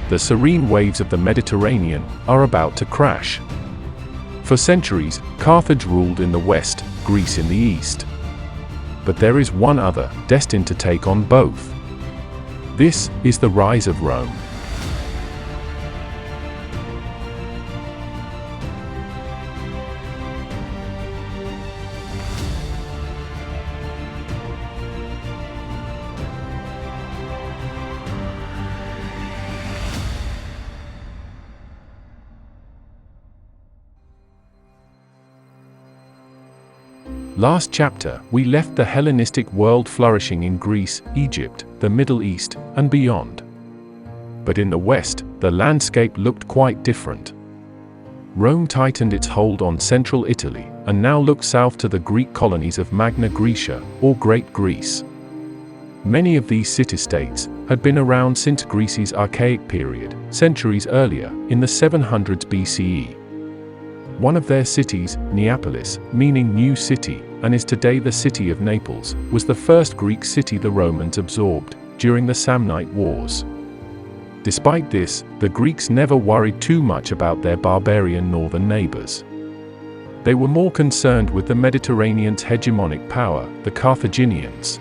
the serene waves of the Mediterranean are about to crash. For centuries, Carthage ruled in the west, Greece in the east. But there is one other, destined to take on both. This is the rise of Rome. Last chapter, we left the Hellenistic world flourishing in Greece, Egypt, the Middle East, and beyond. But in the West, the landscape looked quite different. Rome tightened its hold on central Italy, and now looked south to the Greek colonies of Magna Graecia, or Great Greece. Many of these city-states had been around since Greece's Archaic period, centuries earlier, in the 700s BCE. One of their cities, Neapolis, meaning new city, and is today the city of Naples, was the first Greek city the Romans absorbed, during the Samnite Wars. Despite this, the Greeks never worried too much about their barbarian northern neighbors. They were more concerned with the Mediterranean's hegemonic power, the Carthaginians.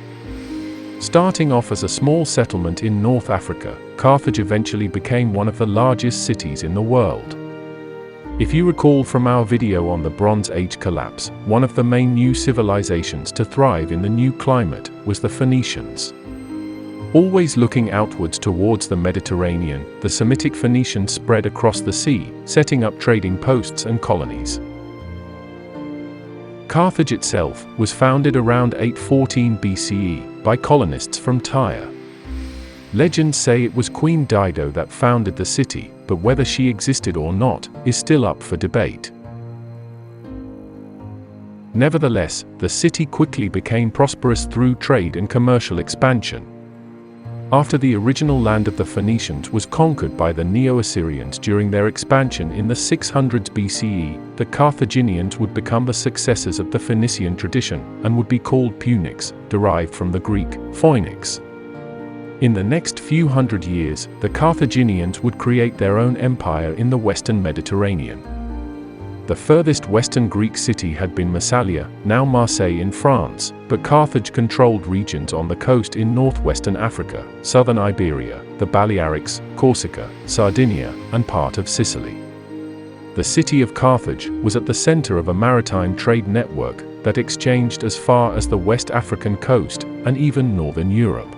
Starting off as a small settlement in North Africa, Carthage eventually became one of the largest cities in the world. If you recall from our video on the Bronze Age collapse, one of the main new civilizations to thrive in the new climate was the Phoenicians. Always looking outwards towards the Mediterranean, the Semitic Phoenicians spread across the sea, setting up trading posts and colonies. Carthage itself was founded around 814 BCE by colonists from Tyre. Legends say it was Queen Dido that founded the city, but whether she existed or not is still up for debate. Nevertheless, the city quickly became prosperous through trade and commercial expansion. After the original land of the Phoenicians was conquered by the Neo-Assyrians during their expansion in the 600s BCE, the Carthaginians would become the successors of the Phoenician tradition, and would be called Punics, derived from the Greek Phoenix. In the next few hundred years, the Carthaginians would create their own empire in the western Mediterranean. The furthest western Greek city had been Massalia, now Marseille in France, but Carthage controlled regions on the coast in northwestern Africa, southern Iberia, the Balearics, Corsica, Sardinia, and part of Sicily. The city of Carthage was at the center of a maritime trade network that exchanged as far as the West African coast, and even northern Europe.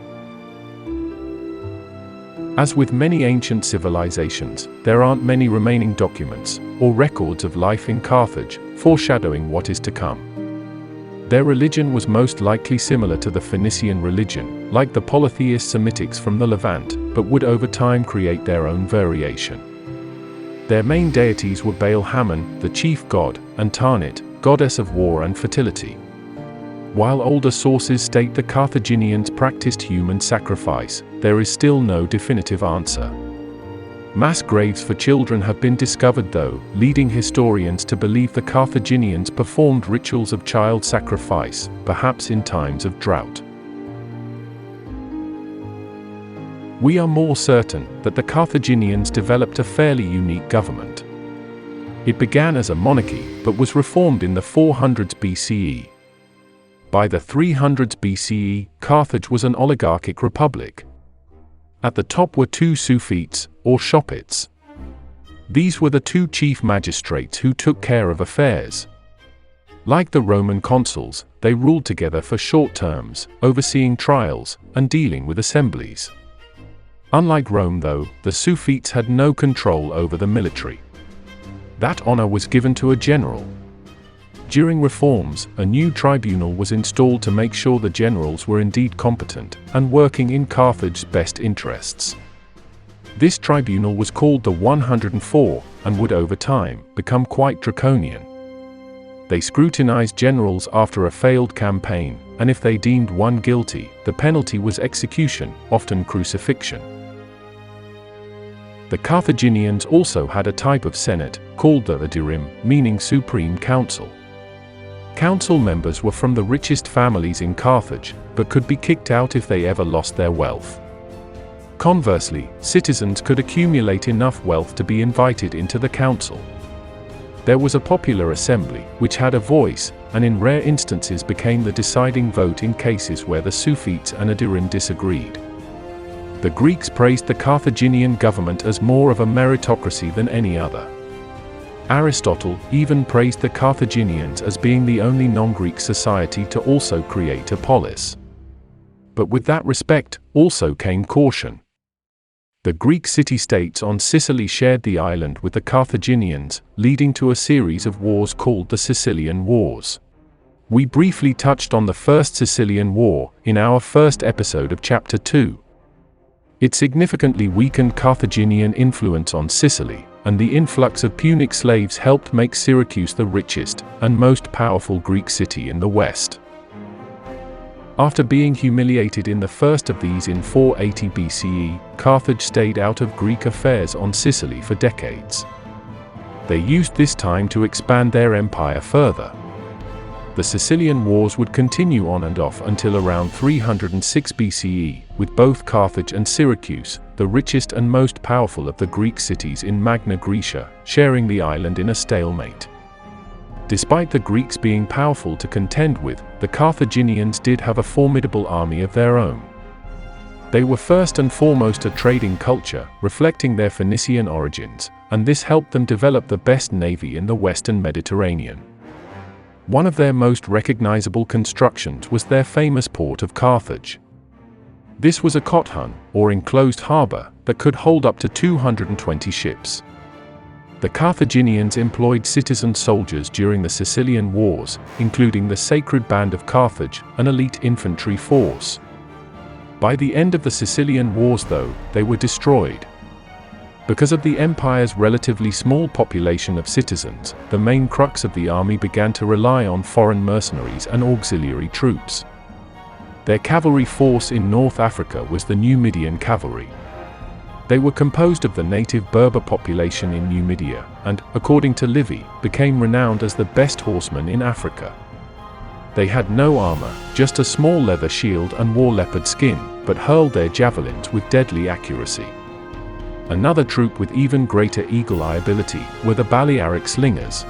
As with many ancient civilizations, there aren't many remaining documents, or records of life in Carthage, foreshadowing what is to come. Their religion was most likely similar to the Phoenician religion, like the polytheist Semitics from the Levant, but would over time create their own variation. Their main deities were Baal-Hamon, the chief god, and Tanit, goddess of war and fertility. While older sources state the Carthaginians practiced human sacrifice, there is still no definitive answer. Mass graves for children have been discovered though, leading historians to believe the Carthaginians performed rituals of child sacrifice, perhaps in times of drought. We are more certain that the Carthaginians developed a fairly unique government. It began as a monarchy, but was reformed in the 400s BCE. By the 300s BCE, Carthage was an oligarchic republic. At the top were two suffetes, or shopits. These were the two chief magistrates who took care of affairs. Like the Roman consuls, they ruled together for short terms, overseeing trials, and dealing with assemblies. Unlike Rome though, the suffetes had no control over the military. That honor was given to a general. During reforms, a new tribunal was installed to make sure the generals were indeed competent, and working in Carthage's best interests. This tribunal was called the 104, and would over time become quite draconian. They scrutinized generals after a failed campaign, and if they deemed one guilty, the penalty was execution, often crucifixion. The Carthaginians also had a type of senate, called the dirim, meaning supreme council. Council members were from the richest families in Carthage, but could be kicked out if they ever lost their wealth. Conversely, citizens could accumulate enough wealth to be invited into the council. There was a popular assembly, which had a voice, and in rare instances became the deciding vote in cases where the Sufites and Adirim disagreed. The Greeks praised the Carthaginian government as more of a meritocracy than any other. Aristotle even praised the Carthaginians as being the only non-Greek society to also create a polis. But with that respect, also came caution. The Greek city-states on Sicily shared the island with the Carthaginians, leading to a series of wars called the Sicilian Wars. We briefly touched on the First Sicilian War in our first episode of Chapter 2. It significantly weakened Carthaginian influence on Sicily, and the influx of Punic slaves helped make Syracuse the richest and most powerful Greek city in the West. After being humiliated in the first of these in 480 BCE, Carthage stayed out of Greek affairs on Sicily for decades. They used this time to expand their empire further. The Sicilian Wars would continue on and off until around 306 BCE, with both Carthage and Syracuse, the richest and most powerful of the Greek cities in Magna Graecia, sharing the island in a stalemate. Despite the Greeks being powerful to contend with, the Carthaginians did have a formidable army of their own. They were first and foremost a trading culture, reflecting their Phoenician origins, and this helped them develop the best navy in the Western Mediterranean. One of their most recognizable constructions was their famous port of Carthage. This was a kothon, or enclosed harbor, that could hold up to 220 ships. The Carthaginians employed citizen soldiers during the Sicilian Wars, including the Sacred Band of Carthage, an elite infantry force. By the end of the Sicilian Wars, though, they were destroyed. Because of the empire's relatively small population of citizens, the main crux of the army began to rely on foreign mercenaries and auxiliary troops. Their cavalry force in North Africa was the Numidian cavalry. They were composed of the native Berber population in Numidia, and, according to Livy, became renowned as the best horsemen in Africa. They had no armor, just a small leather shield and wore leopard skin, but hurled their javelins with deadly accuracy. Another troop with even greater eagle-eye ability were the Balearic slingers.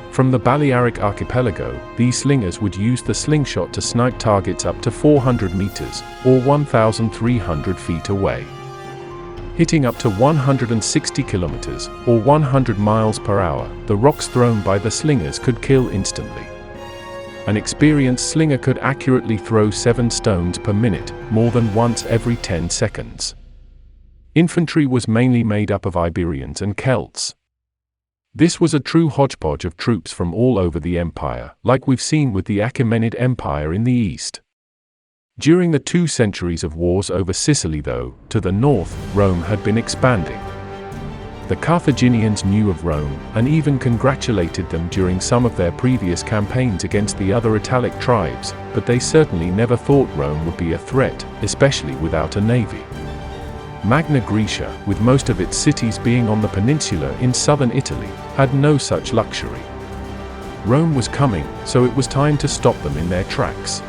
From the Balearic archipelago, these slingers would use the slingshot to snipe targets up to 400 meters, or 1,300 feet away. Hitting up to 160 kilometers, or 100 miles per hour, the rocks thrown by the slingers could kill instantly. An experienced slinger could accurately throw 7 stones per minute, more than once every 10 seconds. Infantry was mainly made up of Iberians and Celts. This was a true hodgepodge of troops from all over the empire, like we've seen with the Achaemenid Empire in the east. During the 2 centuries of wars over Sicily, though, to the north, Rome had been expanding. The Carthaginians knew of Rome, and even congratulated them during some of their previous campaigns against the other Italic tribes, but they certainly never thought Rome would be a threat, especially without a navy. Magna Graecia, with most of its cities being on the peninsula in southern Italy, had no such luxury. Rome was coming, so it was time to stop them in their tracks.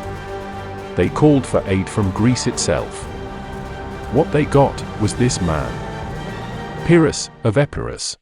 They called for aid from Greece itself. What they got was this man, Pyrrhus of Epirus.